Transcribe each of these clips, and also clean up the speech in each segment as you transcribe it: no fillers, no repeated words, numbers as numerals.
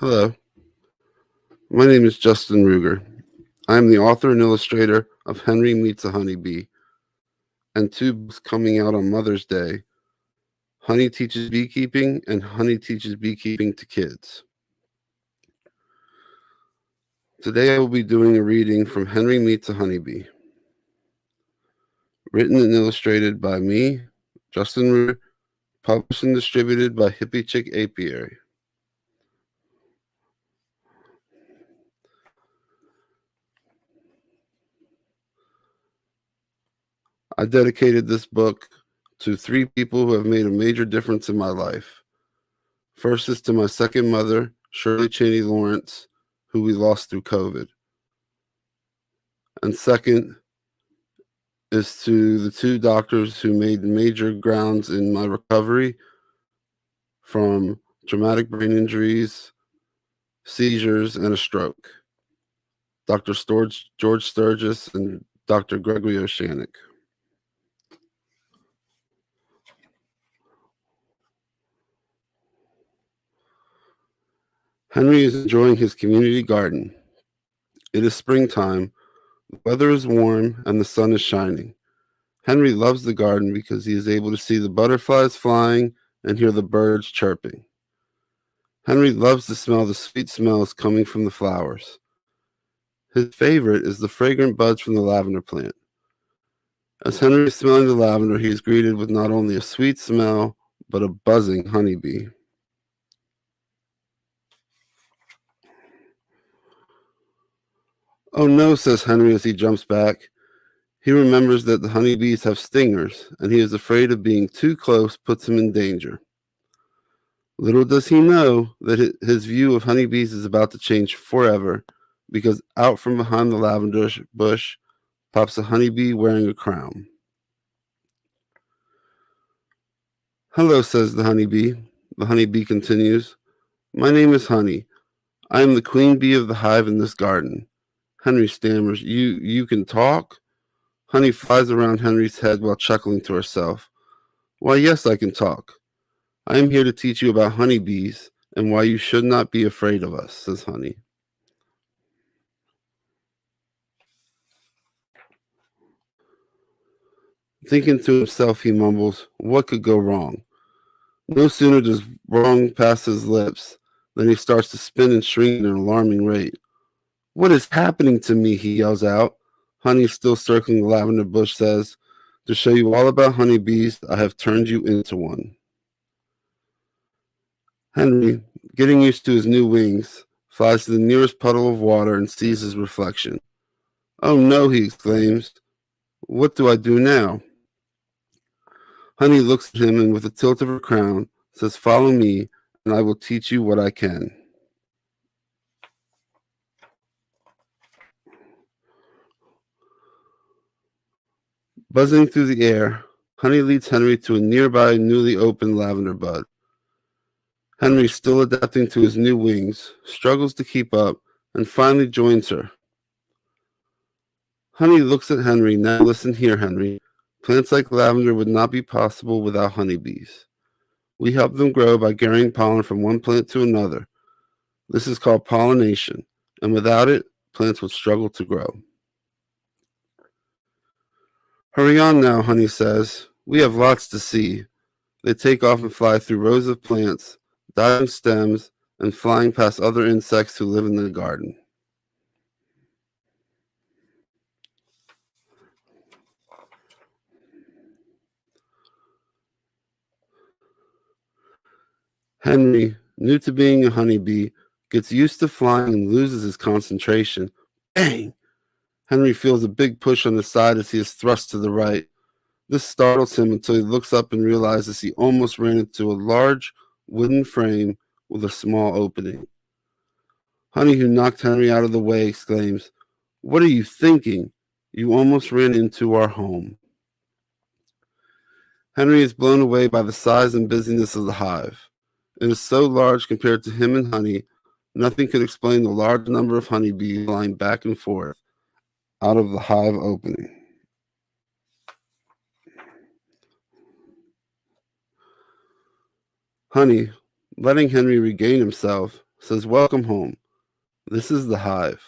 Hello, my name is Justin Ruger. I am the author and illustrator of Henry Meets a Honeybee and two books coming out on Mother's Day, Honey Teaches Beekeeping and Honey Teaches Beekeeping to Kids. Today I will be doing a reading from Henry Meets a Honeybee, written and illustrated by me, Justin Ruger, published and distributed by Hippie Chick Apiary. I dedicated this book to three people who have made a major difference in my life. First is to my second mother, Shirley Cheney Lawrence, who we lost through COVID. And second is to the two doctors who made major grounds in my recovery from traumatic brain injuries, seizures, and a stroke. Dr. George Sturgis and Dr. Gregory Oshanik. Henry is enjoying his community garden. It is springtime, the weather is warm, and the sun is shining. Henry loves the garden because he is able to see the butterflies flying and hear the birds chirping. Henry loves to smell the sweet smells coming from the flowers. His favorite is the fragrant buds from the lavender plant. As Henry is smelling the lavender, he is greeted with not only a sweet smell, but a buzzing honeybee. "Oh no," says Henry as he jumps back. He remembers that the honeybees have stingers, and he is afraid of being too close puts him in danger. Little does he know that his view of honeybees is about to change forever, because out from behind the lavender bush pops a honeybee wearing a crown. "Hello," says the honeybee. The honeybee continues, "My name is Honey. I am the queen bee of the hive in this garden." Henry stammers, You can talk?" Honey flies around Henry's head while chuckling to herself. "Why, yes, I can talk. I am here to teach you about honeybees and why you should not be afraid of us," says Honey. Thinking to himself, he mumbles, "What could go wrong?" No sooner does wrong pass his lips than he starts to spin and shrink at an alarming rate. "What is happening to me?" he yells out. Honey, still circling the lavender bush, says, "To show you all about honeybees, I have turned you into one." Henry, getting used to his new wings, flies to the nearest puddle of water and sees his reflection. "Oh no," he exclaims. "What do I do now?" Honey looks at him and with a tilt of her crown says, "Follow me, and I will teach you what I can." Buzzing through the air, Honey leads Henry to a nearby newly opened lavender bud. Henry, still adapting to his new wings, struggles to keep up and finally joins her. Honey looks at Henry. "Now listen here, Henry. Plants like lavender would not be possible without honeybees. We help them grow by carrying pollen from one plant to another. This is called pollination, and without it, plants would struggle to grow." "Hurry on now," Honey says. "We have lots to see." They take off and fly through rows of plants, diving stems, and flying past other insects who live in the garden. Henry, new to being a honeybee, gets used to flying and loses his concentration. Bang! Henry feels a big push on the side as he is thrust to the right. This startles him until he looks up and realizes he almost ran into a large wooden frame with a small opening. Honey, who knocked Henry out of the way, exclaims, "What are you thinking? You almost ran into our home." Henry is blown away by the size and busyness of the hive. It is so large compared to him and Honey, nothing could explain the large number of honeybees flying back and forth out of the hive opening. Honey, letting Henry regain himself, says, "Welcome home. This is the hive."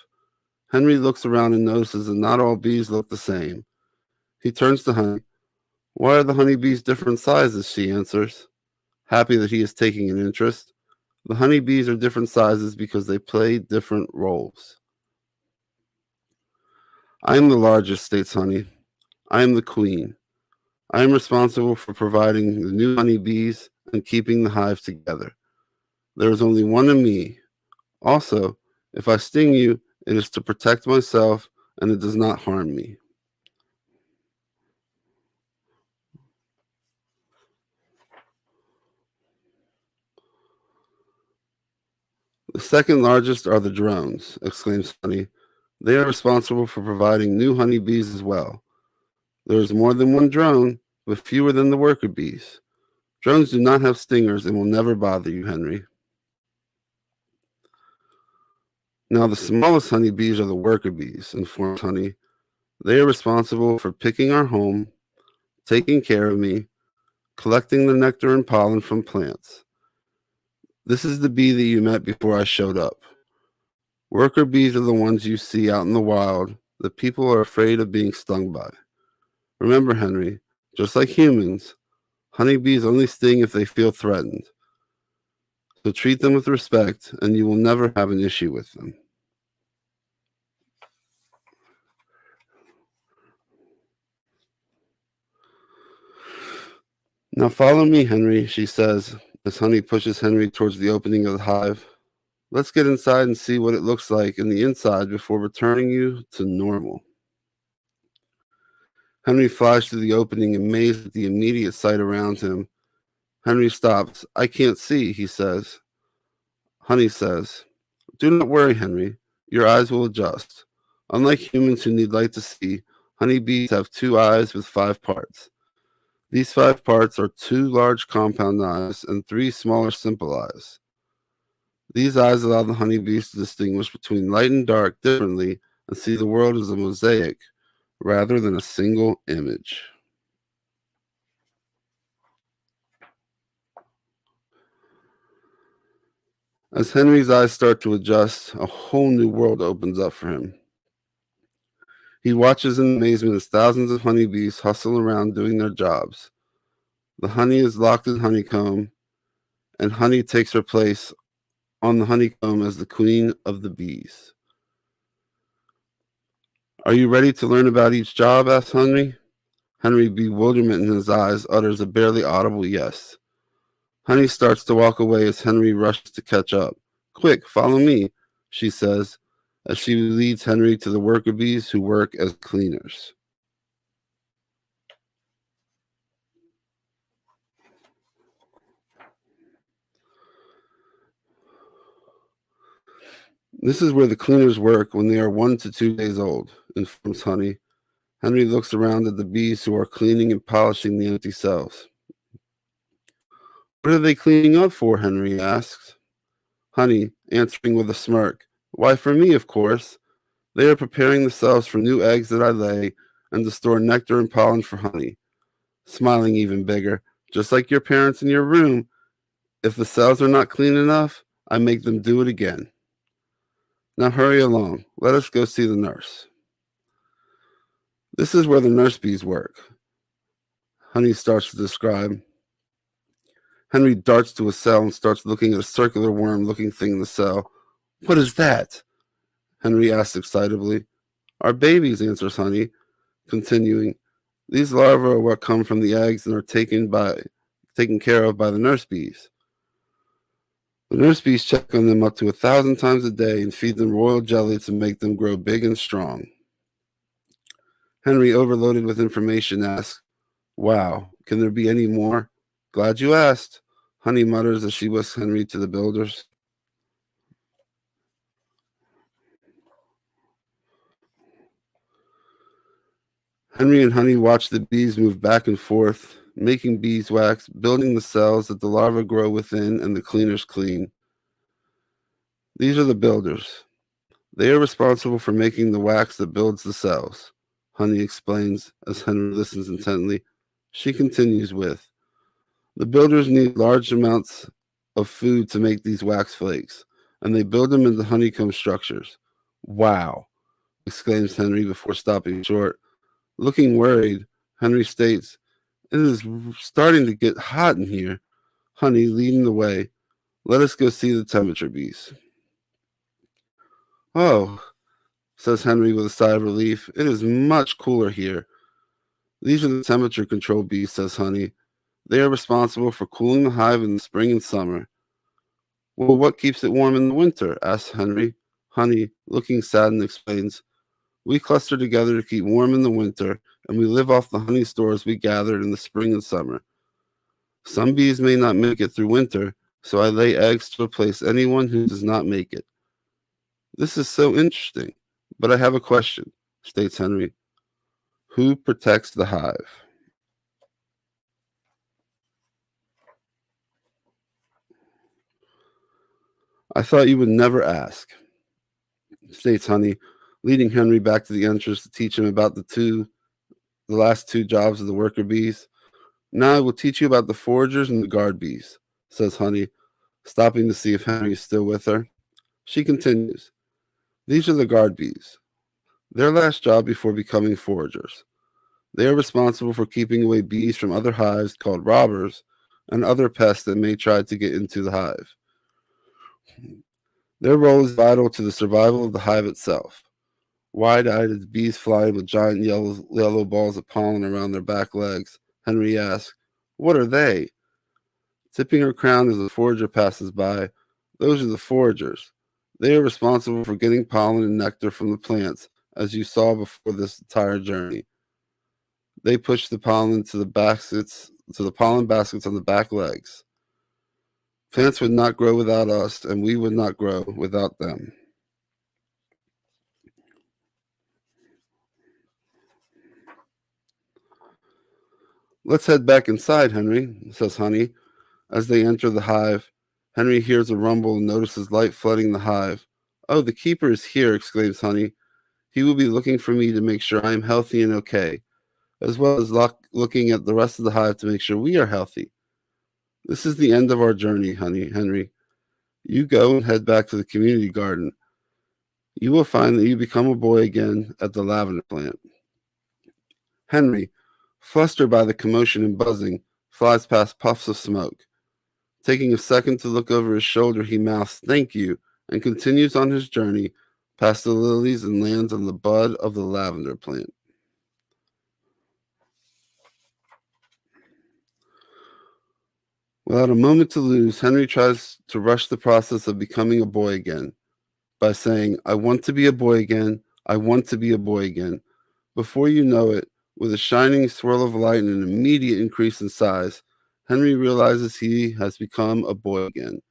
Henry looks around and notices that not all bees look the same. He turns to Honey. "Why are the honeybees different sizes?" she answers, happy that he is taking an interest. "The honeybees are different sizes because they play different roles." "I am the largest," states Honey. "I am the queen. I am responsible for providing the new honeybees and keeping the hive together. There is only one of me. Also, if I sting you, it is to protect myself and it does not harm me." "The second largest are the drones," exclaims Honey. "They are responsible for providing new honeybees as well. There is more than one drone, but fewer than the worker bees. Drones do not have stingers and will never bother you, Henry." "Now the smallest honeybees are the worker bees," informs Honey. "They are responsible for picking our home, taking care of me, collecting the nectar and pollen from plants. This is the bee that you met before I showed up. Worker bees are the ones you see out in the wild that people are afraid of being stung by. Remember, Henry, just like humans, honeybees only sting if they feel threatened. So treat them with respect and you will never have an issue with them." "Now follow me, Henry," she says, as Honey pushes Henry towards the opening of the hive. "Let's get inside and see what it looks like in the inside before returning you to normal." Henry flies through the opening, amazed at the immediate sight around him. Henry stops. "I can't see," he says. Honey says, "Do not worry, Henry. Your eyes will adjust. Unlike humans who need light to see, honeybees have two eyes with 5 parts. These 5 parts are 2 large compound eyes and 3 smaller simple eyes. These eyes allow the honeybees to distinguish between light and dark differently and see the world as a mosaic rather than a single image." As Henry's eyes start to adjust, a whole new world opens up for him. He watches in amazement as thousands of honeybees hustle around doing their jobs. The honey is locked in honeycomb, and Honey takes her place on the honeycomb as the queen of the bees. "Are you ready to learn about each job?" asks Henry. Henry, bewilderment in his eyes, utters a barely audible yes. Honey starts to walk away as Henry rushes to catch up. "Quick, follow me," she says, as she leads Henry to the worker bees who work as cleaners. "This is where the cleaners work when they are 1 to 2 days old," informs Honey. Henry looks around at the bees who are cleaning and polishing the empty cells. "What are they cleaning up for?" Henry asks. Honey, answering with a smirk, "Why, for me, of course. They are preparing the cells for new eggs that I lay and to store nectar and pollen for honey." Smiling even bigger, "Just like your parents in your room. If the cells are not clean enough, I make them do it again. Now hurry along. Let us go see the nurse." "This is where the nurse bees work," Honey starts to describe. Henry darts to a cell and starts looking at a circular worm-looking thing in the cell. "What is that?" Henry asks excitedly. "Our babies," answers Honey, continuing. "These larvae are what come from the eggs and are taken care of by the nurse bees. The nurse bees check on them up to 1,000 times a day and feed them royal jelly to make them grow big and strong." Henry, overloaded with information, asks, "Wow, can there be any more?" "Glad you asked," Honey mutters as she whisks Henry to the builders. Henry and Honey watch the bees move back and forth, making beeswax, building the cells that the larvae grow within and the cleaners clean. These are the builders. They are responsible for making the wax that builds the cells, Honey explains as Henry listens intently. She continues with, "The builders need large amounts of food to make these wax flakes, and they build them into honeycomb structures. Wow, exclaims Henry before stopping short. Looking worried, Henry states, "It is starting to get hot in here." Honey leading the way. "Let us go see the temperature bees." "Oh," says Henry with a sigh of relief, "it is much cooler here." "These are the temperature control bees," says Honey. "They are responsible for cooling the hive in the spring and summer." "Well, what keeps it warm in the winter?" asks Henry. Honey, looking saddened, explains, "We cluster together to keep warm in the winter, and we live off the honey stores we gathered in the spring and summer. Some bees may not make it through winter, so I lay eggs to replace anyone who does not make it." "This is so interesting, but I have a question," states Henry. "Who protects the hive?" "I thought you would never ask," states Honey, leading Henry back to the entrance to teach him about the last two jobs of the worker bees. "Now I will teach you about the foragers and the guard bees," says Honey, stopping to see if Henry is still with her. She continues, "These are the guard bees. Their last job before becoming foragers. They are responsible for keeping away bees from other hives called robbers and other pests that may try to get into the hive. Their role is vital to the survival of the hive itself. Wide-eyed as bees flying with giant yellow balls of pollen around their back legs, Henry asks, "What are they?" Tipping her crown as the forager passes by, "Those are the foragers. They are responsible for getting pollen and nectar from the plants, as you saw before this entire journey. They push the pollen to the pollen baskets on the back legs. Plants would not grow without us, and we would not grow without them." "Let's head back inside, Henry," says Honey. As they enter the hive, Henry hears a rumble and notices light flooding the hive. "Oh, the keeper is here," exclaims Honey. "He will be looking for me to make sure I am healthy and okay, as well as looking at the rest of the hive to make sure we are healthy. This is the end of our journey, Henry. You go and head back to the community garden. You will find that you become a boy again at the lavender plant." Henry, flustered by the commotion and buzzing, flies past puffs of smoke. Taking a second to look over his shoulder, he mouths, "Thank you," and continues on his journey past the lilies and lands on the bud of the lavender plant. Without a moment to lose, Henry tries to rush the process of becoming a boy again by saying, "I want to be a boy again. I want to be a boy again." Before you know it, with a shining swirl of light and an immediate increase in size, Henry realizes he has become a boy again.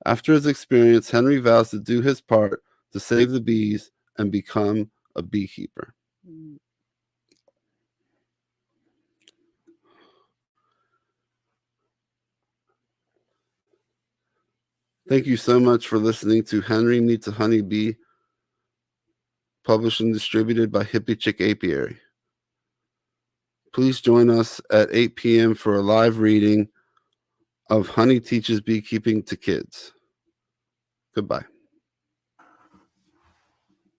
After his experience, Henry vows to do his part to save the bees and become a beekeeper. Thank you so much for listening to Henry Meets a Honey Bee, published and distributed by Hippie Chick Apiary. Please join us at 8 p.m. for a live reading of Honey Teaches Beekeeping to Kids. Goodbye.